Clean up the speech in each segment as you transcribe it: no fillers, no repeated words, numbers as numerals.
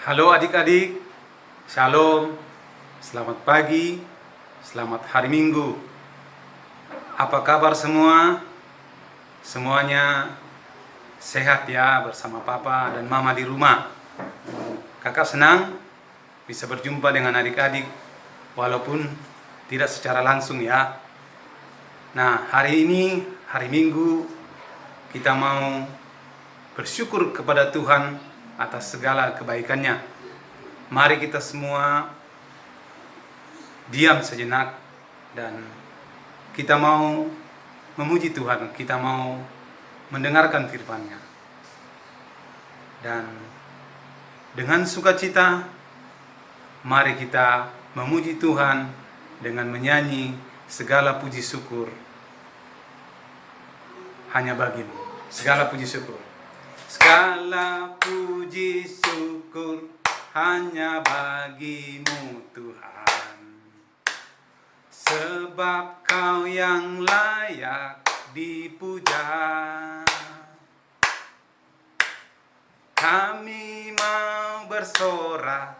Halo adik-adik, Shalom, selamat pagi, selamat hari Minggu. Apa kabar semua? Semuanya sehat ya bersama Papa dan Mama di rumah. Kakak senang bisa berjumpa dengan adik-adik walaupun tidak secara langsung ya. Nah, hari ini, hari Minggu, kita mau bersyukur kepada Tuhan atas segala kebaikannya. Mari kita semua diam sejenak dan kita mau memuji Tuhan, kita mau mendengarkan firman-Nya. Dan dengan sukacita, mari kita memuji Tuhan dengan menyanyi segala puji syukur hanya bagimu. Segala puji syukur. Segala puji syukur hanya bagimu Tuhan, sebab Kau yang layak dipuja. Kami mau bersorak,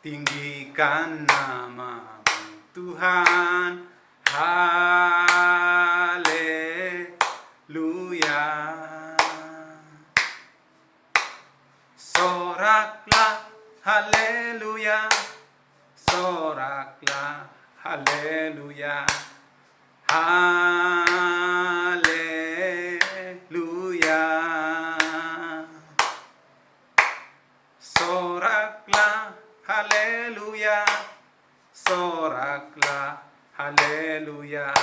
tinggikan nama-Mu Tuhan. Haleluya. Soraklah, haleluya. Soraklah, haleluya. Haleluya. Soraklah, haleluya. Soraklah, haleluya.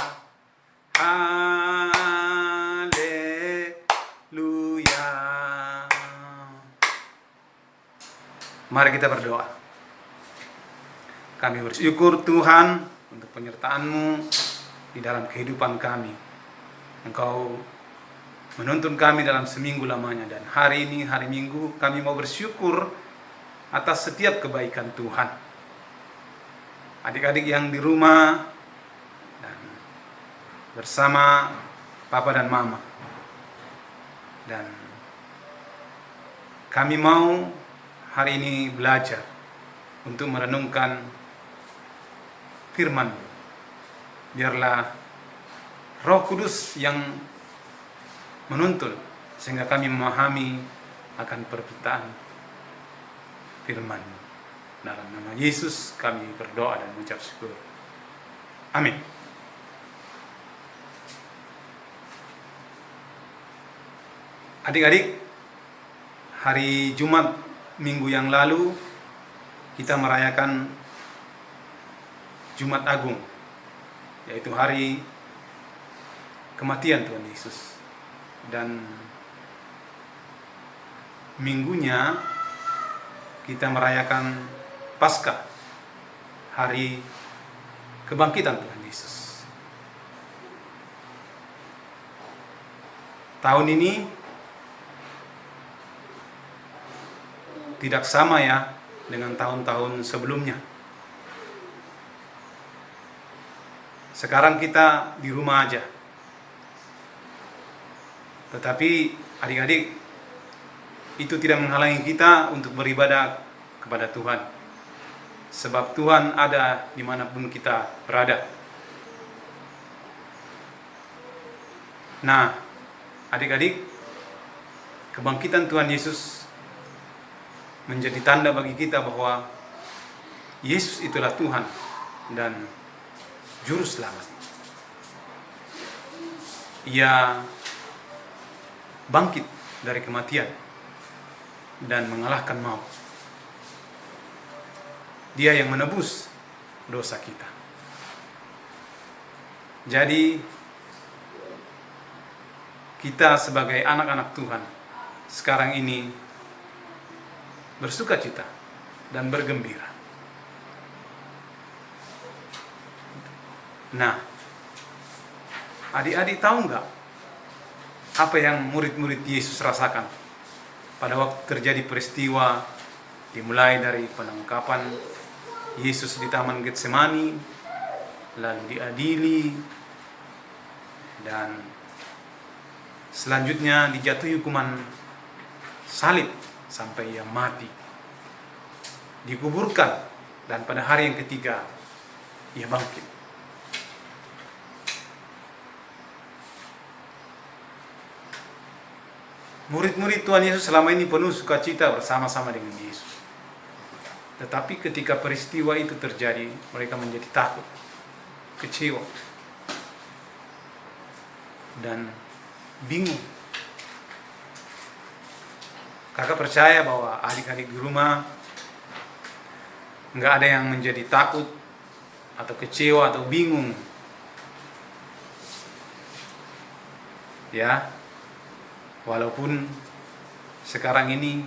Mari kita berdoa. Kami bersyukur Tuhan untuk penyertaan-Mu di dalam kehidupan kami. Engkau menuntun kami dalam seminggu lamanya, dan hari ini, hari Minggu, kami mau bersyukur atas setiap kebaikan Tuhan. Adik-adik yang di rumah dan bersama Papa dan Mama. Dan kami mau hari ini belajar untuk merenungkan firman. Biarlah Roh Kudus yang menuntun sehingga kami memahami akan perkataan firman. Dalam nama Yesus kami berdoa dan mengucap syukur. Amin. Adik-adik, hari Jumat minggu yang lalu kita merayakan Jumat Agung, yaitu hari kematian Tuhan Yesus. Dan minggunya kita merayakan Paskah, hari kebangkitan Tuhan Yesus. Tahun ini tidak sama ya dengan tahun-tahun sebelumnya. Sekarang kita di rumah aja. Tetapi adik-adik, itu tidak menghalangi kita untuk beribadah kepada Tuhan. Sebab Tuhan ada dimanapun kita berada. Nah, adik-adik, kebangkitan Tuhan Yesus menjadi tanda bagi kita bahwa Yesus itulah Tuhan dan Juru Selamat. Ia bangkit dari kematian dan mengalahkan maut. Dia yang menebus dosa kita. Jadi kita sebagai anak-anak Tuhan sekarang ini bersukacita dan bergembira. Nah, adik-adik tahu nggak apa yang murid-murid Yesus rasakan pada waktu terjadi peristiwa dimulai dari penangkapan Yesus di Taman Getsemani, lalu diadili, dan selanjutnya dijatuhi hukuman salib sampai ia mati. dikuburkan, dan pada hari yang ketiga ia bangkit. Murid-murid Tuhan Yesus selama ini penuh sukacita bersama-sama dengan Yesus. Tetapi ketika peristiwa itu terjadi, mereka menjadi takut, kecewa, dan bingung. Kakak percaya bahwa adik-adik di rumah nggak ada yang menjadi takut atau kecewa atau bingung, ya, walaupun sekarang ini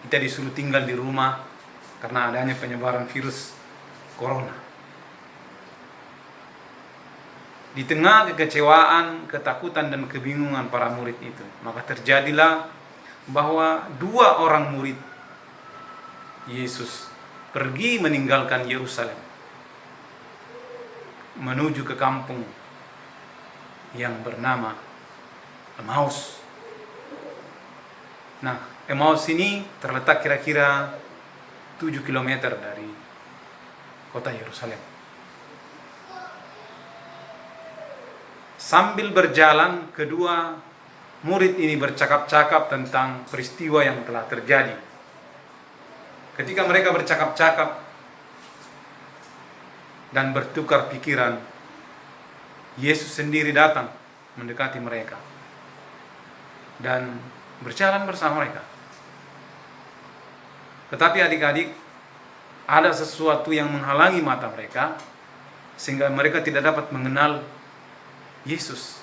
kita disuruh tinggal di rumah karena adanya penyebaran virus corona. Di tengah kekecewaan, ketakutan, dan kebingungan para murid itu, maka terjadilah bahwa 2 orang murid Yesus pergi meninggalkan Yerusalem menuju ke kampung yang bernama Emmaus. Nah, Emmaus ini terletak kira-kira 7 km dari kota Yerusalem. Sambil berjalan, kedua murid ini bercakap-cakap tentang peristiwa yang telah terjadi. Ketika mereka bercakap-cakap dan bertukar pikiran, Yesus sendiri datang mendekati mereka dan berjalan bersama mereka. Tetapi adik-adik, ada sesuatu yang menghalangi mata mereka sehingga mereka tidak dapat mengenal Yesus.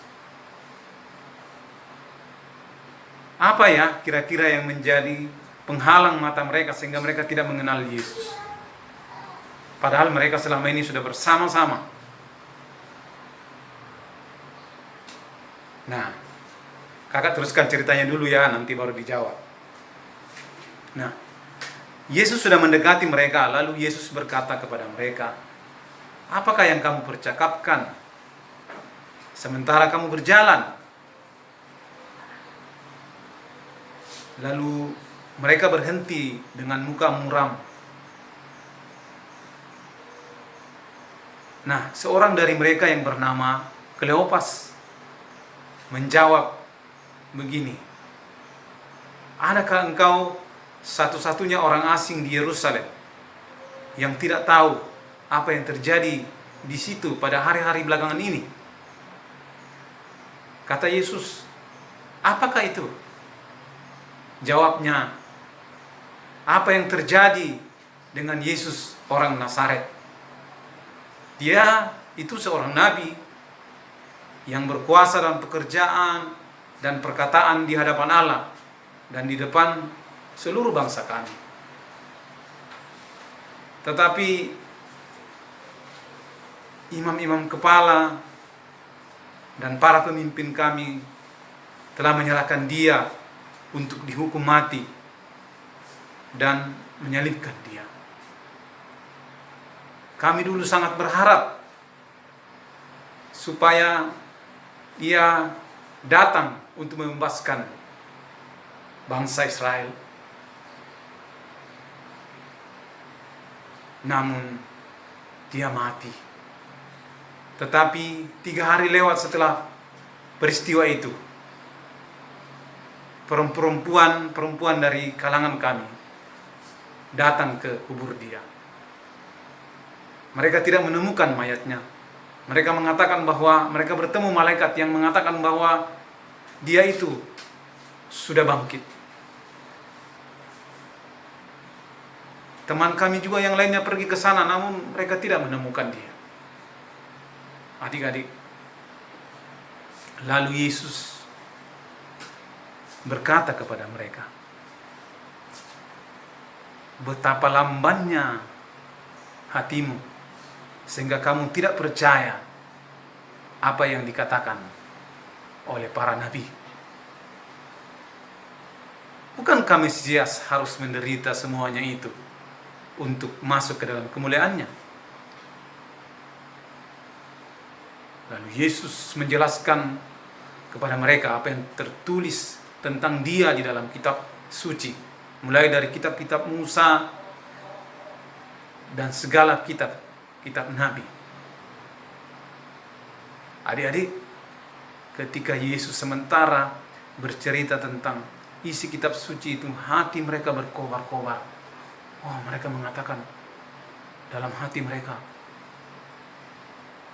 Apa ya kira-kira yang menjadi penghalang mata mereka sehingga mereka tidak mengenal Yesus? Padahal mereka selama ini sudah bersama-sama. Nah, kakak teruskan ceritanya dulu ya, nanti baru dijawab. Nah, Yesus sudah mendekati mereka, lalu Yesus berkata kepada mereka, "Apakah yang kamu percakapkan sementara kamu berjalan?" Lalu mereka berhenti dengan muka muram. Nah, seorang dari mereka yang bernama Kleopas menjawab begini, "Adakah engkau satu-satunya orang asing di Yerusalem yang tidak tahu apa yang terjadi di situ pada hari-hari belakangan ini?" Kata Yesus, "Apakah itu?" Jawabnya, "Apa yang terjadi dengan Yesus orang Nazaret? Dia itu seorang nabi yang berkuasa dalam pekerjaan dan perkataan di hadapan Allah dan di depan seluruh bangsa kami. Tetapi imam-imam kepala dan para pemimpin kami telah menyerahkan dia untuk dihukum mati dan menyalibkan dia. Kami dulu sangat berharap supaya ia datang untuk membebaskan bangsa Israel. Namun dia mati. Tetapi 3 hari lewat setelah peristiwa itu, perempuan dari kalangan kami datang ke kubur dia. Mereka tidak menemukan mayatnya. Mereka mengatakan bahwa mereka bertemu malaikat yang mengatakan bahwa dia itu sudah bangkit. Teman kami juga yang lainnya pergi ke sana, namun mereka tidak menemukan dia. Adik-adik, lalu Yesus berkata kepada mereka, "Betapa lambannya hatimu sehingga kamu tidak percaya apa yang dikatakan oleh para nabi. Bukankah Mesias harus menderita semuanya itu untuk masuk ke dalam kemuliaannya?" Lalu Yesus menjelaskan kepada mereka apa yang tertulis tentang dia di dalam kitab suci, mulai dari kitab-kitab Musa dan segala kitab Nabi. Adik-adik, ketika Yesus sementara bercerita tentang isi kitab suci itu, hati mereka berkobar-kobar. Oh, mereka mengatakan dalam hati mereka,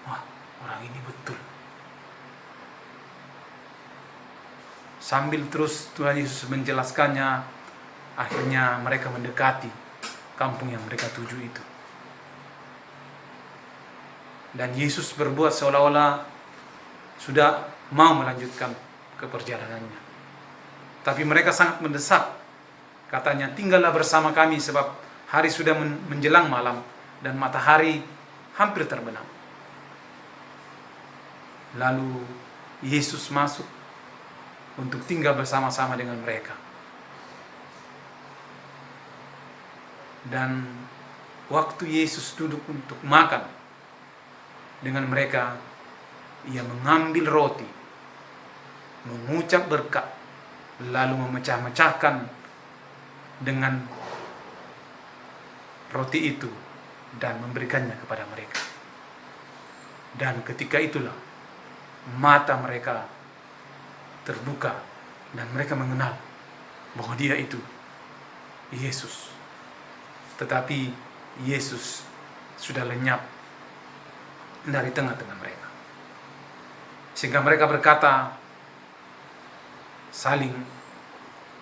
wah, orang ini betul. Sambil terus Tuhan Yesus menjelaskannya, akhirnya mereka mendekati kampung yang mereka tuju itu. Dan Yesus berbuat seolah-olah sudah mau melanjutkan ke perjalanannya. Tapi mereka sangat mendesak. Katanya, tinggallah bersama kami sebab hari sudah menjelang malam dan matahari hampir terbenam. Lalu Yesus masuk untuk tinggal bersama-sama dengan mereka. Dan waktu Yesus duduk untuk makan dengan mereka, ia mengambil roti, mengucap berkat, lalu memecah-mecahkan dengan roti itu dan memberikannya kepada mereka. Dan ketika itulah mata mereka terbuka dan mereka mengenal bahwa dia itu Yesus. Tetapi Yesus sudah lenyap dari tengah-tengah mereka. Sehingga mereka berkata, saling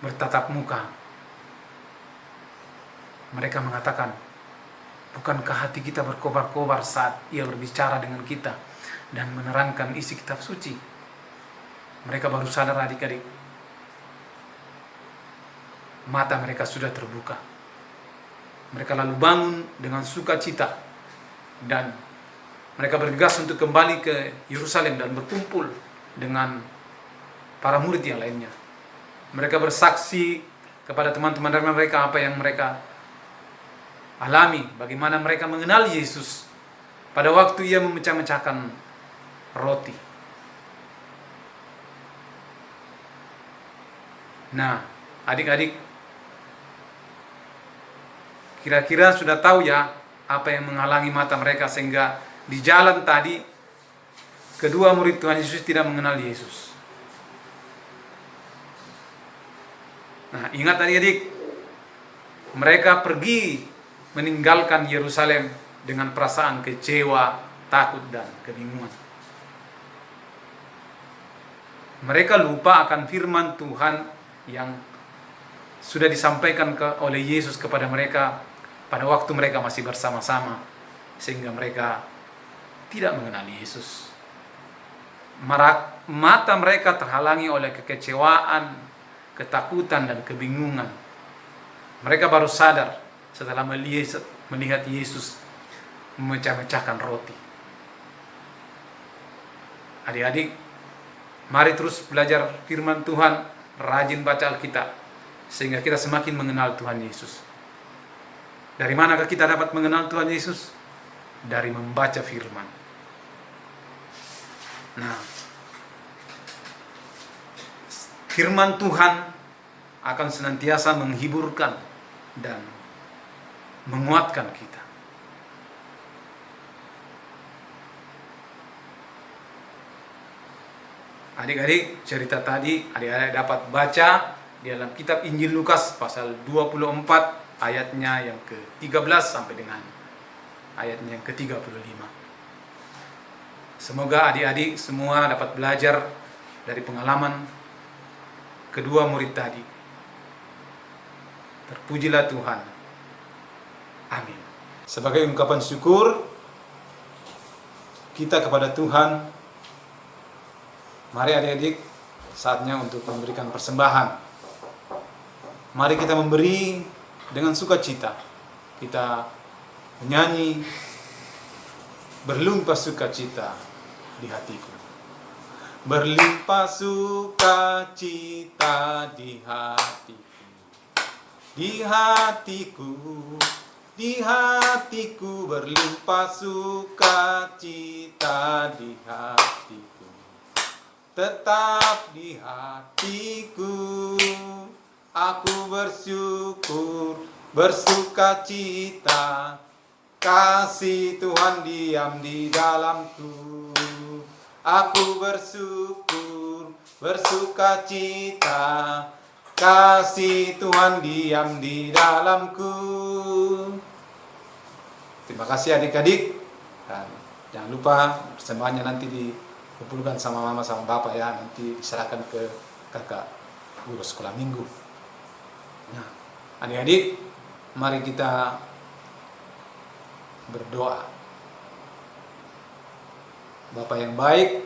bertatap muka. Mereka mengatakan, bukankah hati kita berkobar-kobar saat ia berbicara dengan kita dan menerangkan isi kitab suci? Mereka baru sadar, adik-adik, mata mereka sudah terbuka. Mereka lalu bangun dengan sukacita dan mereka bergegas untuk kembali ke Yerusalem dan berkumpul dengan para murid yang lainnya. Mereka bersaksi kepada teman-teman mereka apa yang mereka alami, bagaimana mereka mengenal Yesus pada waktu ia memecah-mecahkan roti. Nah, adik-adik, kira-kira sudah tahu ya apa yang menghalangi mata mereka sehingga di jalan tadi kedua murid Tuhan Yesus tidak mengenal Yesus. Nah, ingat adik-adik, mereka pergi meninggalkan Yerusalem dengan perasaan kecewa, takut, dan kebingungan. Mereka lupa akan firman Tuhan yang sudah disampaikan oleh Yesus kepada mereka pada waktu mereka masih bersama-sama, sehingga mereka tidak mengenali Yesus. Mata mereka terhalangi oleh kekecewaan, ketakutan, dan kebingungan. Mereka baru sadar setelah melihat Yesus memecah-mecahkan roti. Adik-adik, mari terus belajar firman Tuhan, rajin baca Alkitab, sehingga kita semakin mengenal Tuhan Yesus. Dari manakah kita dapat mengenal Tuhan Yesus? Dari membaca firman. Nah, firman Tuhan akan senantiasa menghiburkan dan menguatkan kita. Adik-adik, cerita tadi adik-adik dapat baca di dalam kitab Injil Lukas pasal 24 ayatnya yang ke-13 sampai dengan ayatnya yang ke-35. Semoga adik-adik semua dapat belajar dari pengalaman kedua murid tadi. Terpujilah Tuhan. Amin. Sebagai ungkapan syukur kita kepada Tuhan, mari adik-adik saatnya untuk memberikan persembahan. Mari kita memberi dengan sukacita. Kita menyanyi berlimpah sukacita di hatiku. Berlimpah sukacita di hatiku. Di hatiku, di hatiku berlimpah sukacita di hatiku. Tetap di hatiku aku bersyukur, bersukacita Kasih Tuhan diam di dalamku. Aku bersyukur, bersuka cita. Kasih Tuhan diam di dalamku. Terima kasih adik-adik. Dan jangan lupa persembahannya nanti dikumpulkan sama mama sama bapak ya. Nanti diserahkan ke kakak guru sekolah minggu. Nah, adik-adik, mari kita berdoa. Bapa yang baik,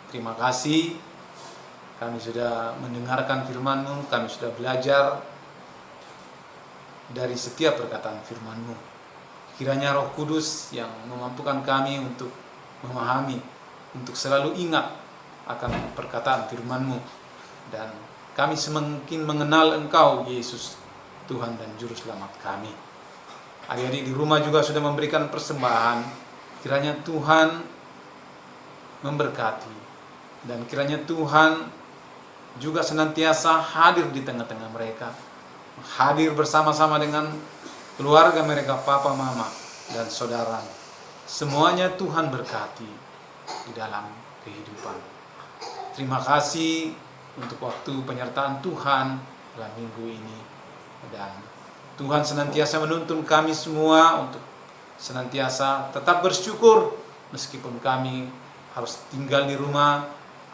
terima kasih kami sudah mendengarkan firman-Mu, kami sudah belajar dari setiap perkataan firman-Mu. Kiranya Roh Kudus yang memampukan kami untuk memahami, untuk selalu ingat akan perkataan firman-Mu, dan kami semakin mengenal Engkau, Yesus, Tuhan dan Juru Selamat kami. Adik-adik di rumah juga sudah memberikan persembahan. Kiranya Tuhan memberkati, dan kiranya Tuhan juga senantiasa hadir di tengah-tengah mereka, hadir bersama-sama dengan keluarga mereka, papa, mama, dan saudara. Semuanya Tuhan berkati di dalam kehidupan. Terima kasih untuk waktu penyertaan Tuhan dalam minggu ini, dan Tuhan senantiasa menuntun kami semua untuk senantiasa tetap bersyukur meskipun kami harus tinggal di rumah,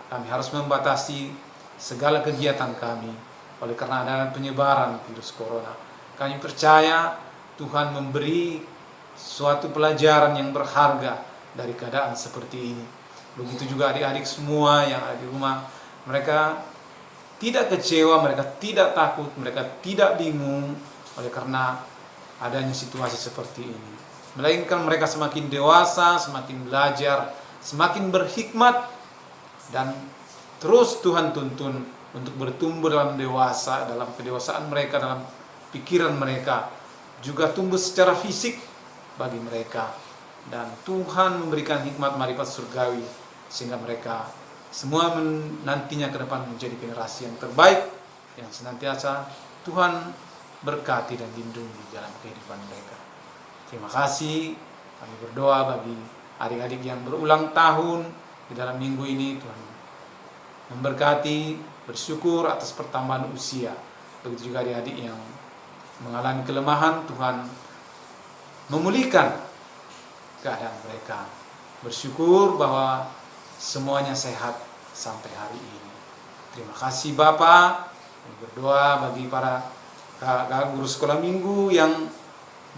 kami harus membatasi segala kegiatan kami oleh karena adanya penyebaran virus corona. Kami percaya Tuhan memberi suatu pelajaran yang berharga dari keadaan seperti ini. Begitu juga adik-adik semua yang ada di rumah, mereka tidak kecewa, mereka tidak takut, mereka tidak bingung oleh karena adanya situasi seperti ini. Melainkan mereka semakin dewasa, semakin belajar, semakin berhikmat, dan terus Tuhan tuntun untuk bertumbuh dalam dewasa, dalam kedewasaan mereka, dalam pikiran mereka, juga tumbuh secara fisik bagi mereka. Dan Tuhan memberikan hikmat marifat surgawi sehingga mereka semua nantinya ke depan menjadi generasi yang terbaik, yang senantiasa Tuhan berkati dan lindungi dalam kehidupan mereka. Terima kasih. Kami berdoa bagi adik-adik yang berulang tahun di dalam minggu ini. Tuhan memberkati, bersyukur atas pertambahan usia. Begitu juga adik-adik yang mengalami kelemahan, Tuhan memulihkan keadaan mereka. Bersyukur bahwa semuanya sehat sampai hari ini. Terima kasih Bapa. Kami berdoa bagi para guru sekolah minggu yang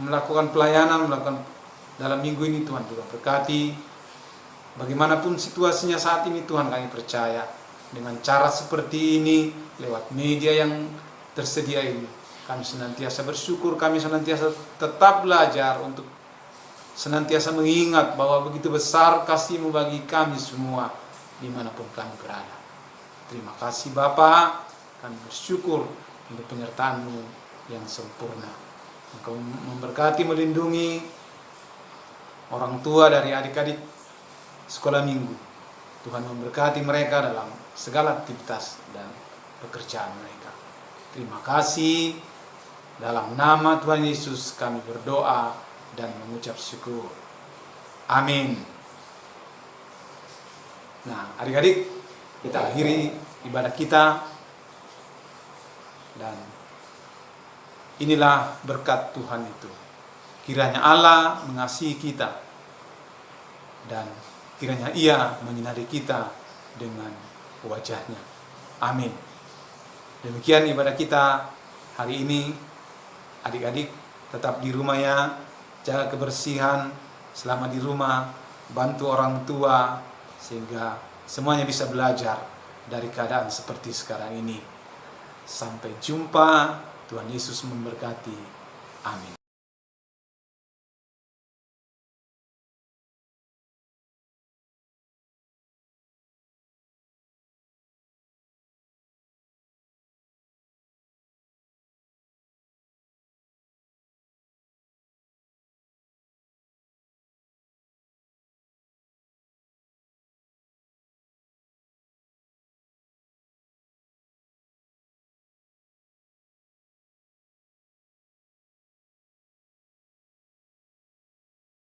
melakukan pelayanan, melakukan dalam minggu ini. Tuhan juga berkati. Bagaimanapun situasinya saat ini, Tuhan, kami percaya dengan cara seperti ini, lewat media yang tersedia ini, kami senantiasa bersyukur, kami senantiasa tetap belajar untuk senantiasa mengingat bahwa begitu besar kasih-Mu bagi kami semua dimanapun kami berada. Terima kasih Bapa, kami bersyukur untuk penyertaan-Mu yang sempurna. Engkau memberkati, melindungi orang tua dari adik-adik sekolah minggu. Tuhan memberkati mereka dalam segala aktivitas dan pekerjaan mereka. Terima kasih. Dalam nama Tuhan Yesus kami berdoa dan mengucap syukur. Amin. Nah, adik-adik, kita akhiri ibadah kita. Dan inilah berkat Tuhan itu. Kiranya Allah mengasihi kita, dan kiranya Ia menyinari kita dengan wajah-Nya. Amin. Demikian ibadah kita hari ini. Adik-adik tetap di rumah ya, jaga kebersihan selama di rumah, bantu orang tua sehingga semuanya bisa belajar dari keadaan seperti sekarang ini. Sampai jumpa. Tuhan Yesus memberkati. Amin.